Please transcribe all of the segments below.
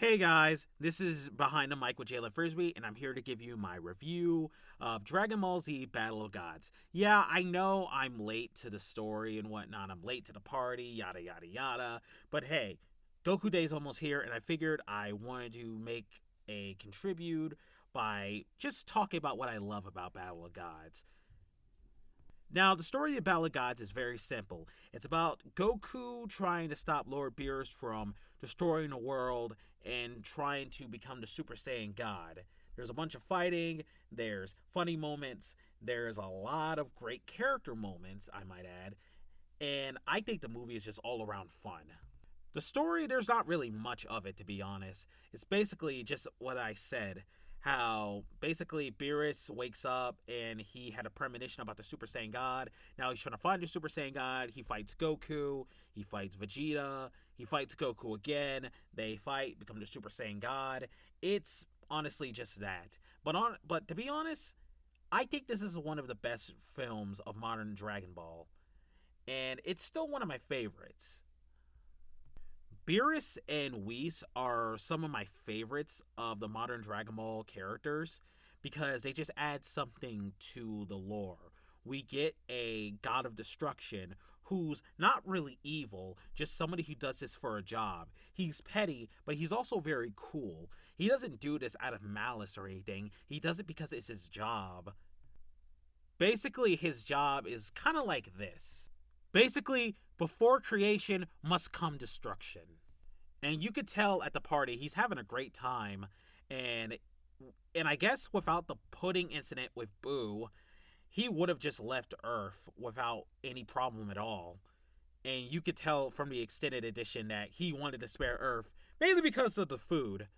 Hey guys, this is Behind the Mic with Jalen Frisbee, and I'm here to give you my review of Dragon Ball Z Battle of Gods. Yeah, I know I'm late to the story and whatnot, I'm late to the party, yada yada yada, but hey, Goku Day's almost here, and I figured I wanted to make a contribute by just talking about what I love about Battle of Gods. Now, the story of Battle of Gods is very simple. It's about Goku trying to stop Lord Beerus from destroying the world and trying to become the Super Saiyan God. There's a bunch of fighting, there's funny moments, there's a lot of great character moments, I might add, and I think the movie is just all around fun. The story, there's not really much of it, to be honest. It's basically just what I said. How basically Beerus wakes up and he had a premonition about the Super Saiyan God. Now he's trying to find the Super Saiyan God. He fights Goku. He fights Vegeta. He fights Goku again. They fight, become the Super Saiyan God. It's honestly just that. But to be honest, I think this is one of the best films of modern Dragon Ball, and it's still one of my favorites. Beerus and Whis are some of my favorites of the modern Dragon Ball characters because they just add something to the lore. We get a god of destruction who's not really evil, just somebody who does this for a job. He's petty, but he's also very cool. He doesn't do this out of malice or anything, he does it because it's his job. Basically, his job is kind of like this. Basically, before creation must come destruction. And you could tell at the party he's having a great time, and I guess without the pudding incident with Boo, he would have just left Earth without any problem at all. And you could tell from the extended edition that he wanted to spare Earth mainly because of the food.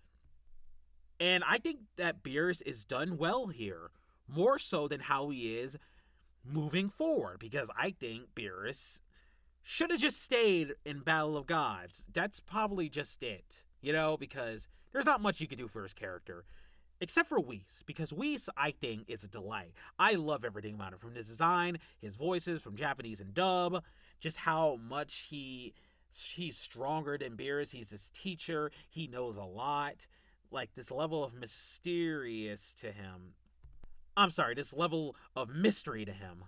And I think that Beerus is done well here, more so than how he is moving forward, because I think Beerus should have just stayed in Battle of Gods. That's probably just it, because there's not much you could do for his character. Except for Whis, because Whis, I think, is a delight. I love everything about him, from his design, his voices, from Japanese and dub, just how much he's stronger than Beerus. He's his teacher. He knows a lot. Like, this level of mysterious to him. I'm sorry, this level of mystery to him.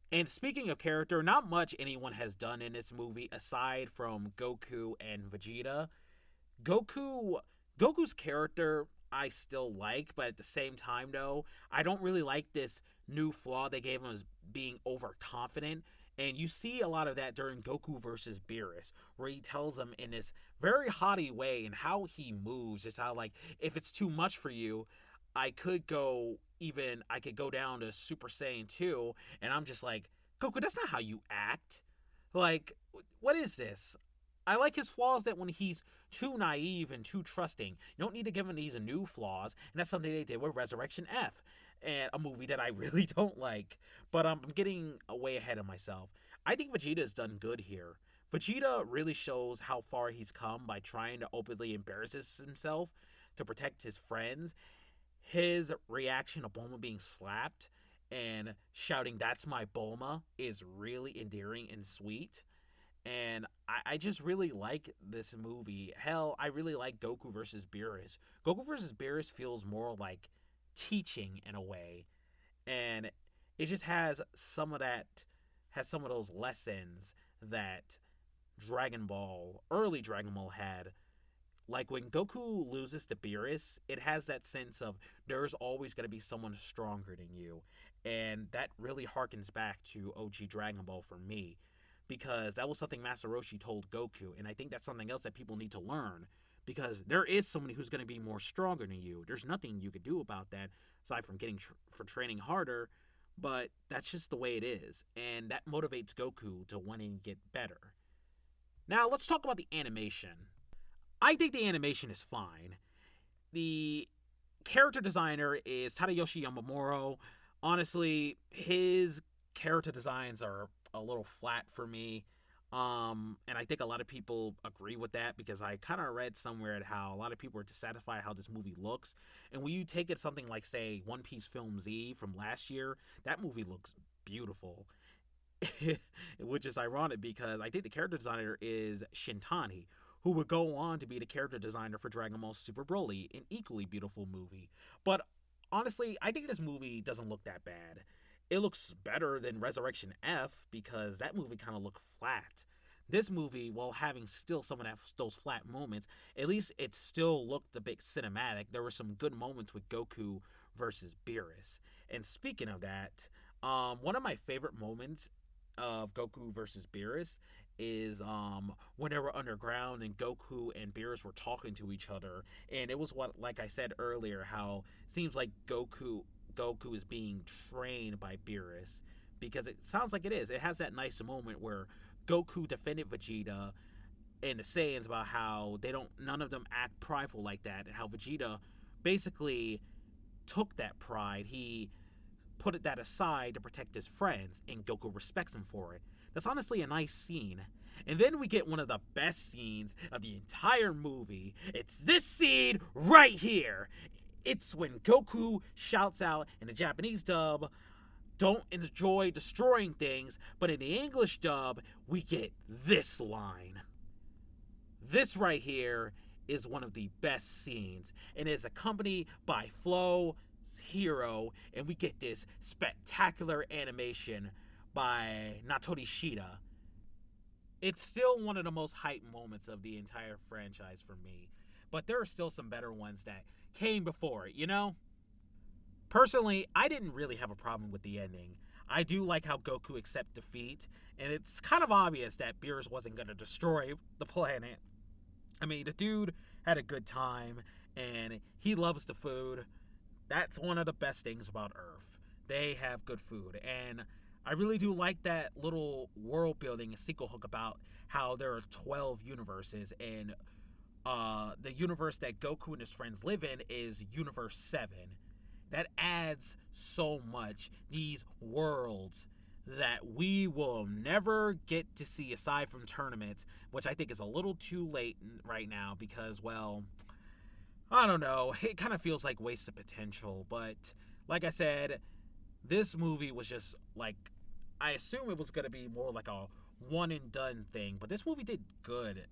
And speaking of character, not much anyone has done in this movie aside from Goku and Vegeta. Goku's character I still like, but at the same time though, I don't really like this new flaw they gave him as being overconfident. And you see a lot of that during Goku versus Beerus, where he tells him in this very haughty way and how he moves, just how, like, if it's too much for you, I could go down to Super Saiyan 2, and I'm just like, Goku, that's not how you act. Like, what is this? I like his flaws that when he's too naive and too trusting, you don't need to give him these new flaws, and that's something they did with Resurrection F, and a movie that I really don't like. But I'm getting way ahead of myself. I think Vegeta's done good here. Vegeta really shows how far he's come by trying to openly embarrass himself to protect his friends. His reaction to Bulma being slapped and shouting, "That's my Bulma," is really endearing and sweet. And I just really like this movie. Hell, I really like Goku versus Beerus. Goku versus Beerus feels more like teaching in a way. And it just has some of those lessons that early Dragon Ball had. Like, when Goku loses to Beerus, it has that sense of there's always going to be someone stronger than you. And that really harkens back to OG Dragon Ball for me, because that was something Master Roshi told Goku. And I think that's something else that people need to learn, because there is somebody who's going to be more stronger than you. There's nothing you could do about that aside from for training harder, but that's just the way it is. And that motivates Goku to want to get better. Now, let's talk about the animation. I think the animation is fine. The character designer is Tadayoshi Yamamuro. Honestly, his character designs are a little flat for me. And I think a lot of people agree with that, because I kind of read somewhere how a lot of people are dissatisfied how this movie looks. And when you take it something like, say, One Piece Film Z from last year, that movie looks beautiful. Which is ironic, because I think the character designer is Shintani, who would go on to be the character designer for Dragon Ball Super Broly, an equally beautiful movie. But honestly, I think this movie doesn't look that bad. It looks better than Resurrection F because that movie kind of looked flat. This movie, while having still some of those flat moments, at least it still looked a bit cinematic. There were some good moments with Goku versus Beerus. And speaking of that, one of my favorite moments of Goku versus Beerus is when they were underground and Goku and Beerus were talking to each other, and it was what, like I said earlier, how it seems like Goku is being trained by Beerus, because it sounds like it is. It has that nice moment where Goku defended Vegeta and the Saiyans about how none of them act prideful like that, and how Vegeta basically took that pride. He put that aside to protect his friends, and Goku respects him for it. That's honestly a nice scene. And then we get one of the best scenes of the entire movie. It's this scene right here. It's when Goku shouts out in the Japanese dub, "Don't enjoy destroying things," but in the English dub, we get this line. This right here is one of the best scenes, and is accompanied by Flow Hero, and we get this spectacular animation by Natori Shida. It's still one of the most hyped moments of the entire franchise for me, but there are still some better ones that came before it, you know? Personally, I didn't really have a problem with the ending. I do like how Goku accepts defeat, and it's kind of obvious that Beerus wasn't going to destroy the planet. I mean, the dude had a good time, and he loves the food. That's one of the best things about Earth. They have good food, and I really do like that little world building and sequel hook about how there are 12 universes, and the universe that Goku and his friends live in is Universe 7. That adds so much. These worlds that we will never get to see aside from tournaments, which I think is a little too late right now because, well, I don't know. It kind of feels like wasted potential. But like I said, this movie was just like, I assume it was going to be more like a one and done thing. But this movie did good.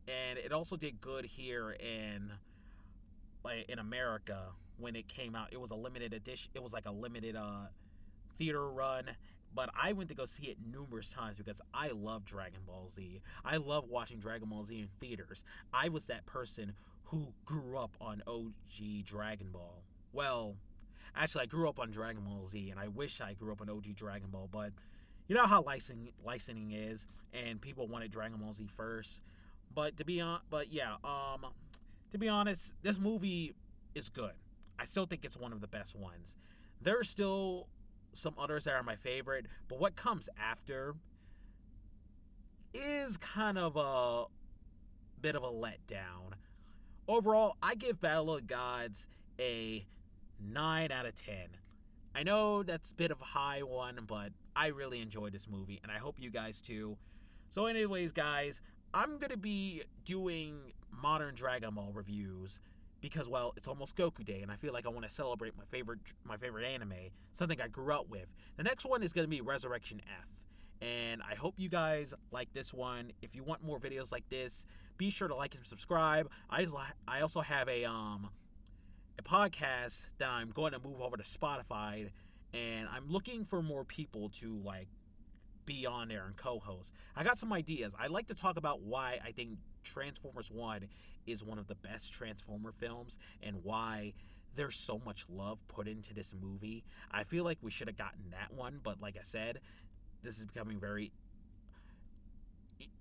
And it also did good here in America when it came out. It was a limited edition. It was like a limited theater run. But I went to go see it numerous times because I love Dragon Ball Z. I love watching Dragon Ball Z in theaters. I was that person who grew up on OG Dragon Ball. Well, actually, I grew up on Dragon Ball Z, and I wish I grew up on OG Dragon Ball. But you know how licensing is, and people wanted Dragon Ball Z first. But to be honest, this movie is good. I still think it's one of the best ones. There are still some others that are my favorite, but what comes after is kind of a bit of a letdown. Overall, I give Battle of the Gods a 9 out of 10. I know that's a bit of a high one, but I really enjoyed this movie, and I hope you guys too. So anyways, guys, I'm going to be doing modern Dragon Ball reviews because, well, it's almost Goku Day, and I feel like I want to celebrate my favorite anime, something I grew up with. The next one is going to be Resurrection F, and I hope you guys like this one. If you want more videos like this, be sure to like and subscribe. I also have a podcast that I'm going to move over to Spotify, and I'm looking for more people to be on there and co-host. I got some ideas. I'd like to talk about why I think Transformers 1 is one of the best Transformer films and why there's so much love put into this movie. I feel like we should have gotten that one, but like I said, this is becoming very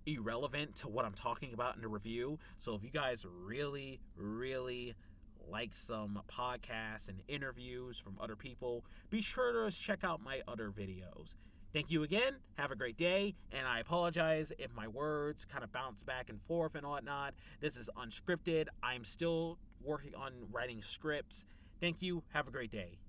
irrelevant to what I'm talking about in the review. So if you guys really, really like some podcasts and interviews from other people, be sure to check out my other videos. Thank you again. Have a great day. And I apologize if my words kind of bounce back and forth and whatnot. This is unscripted. I'm still working on writing scripts. Thank you. Have a great day.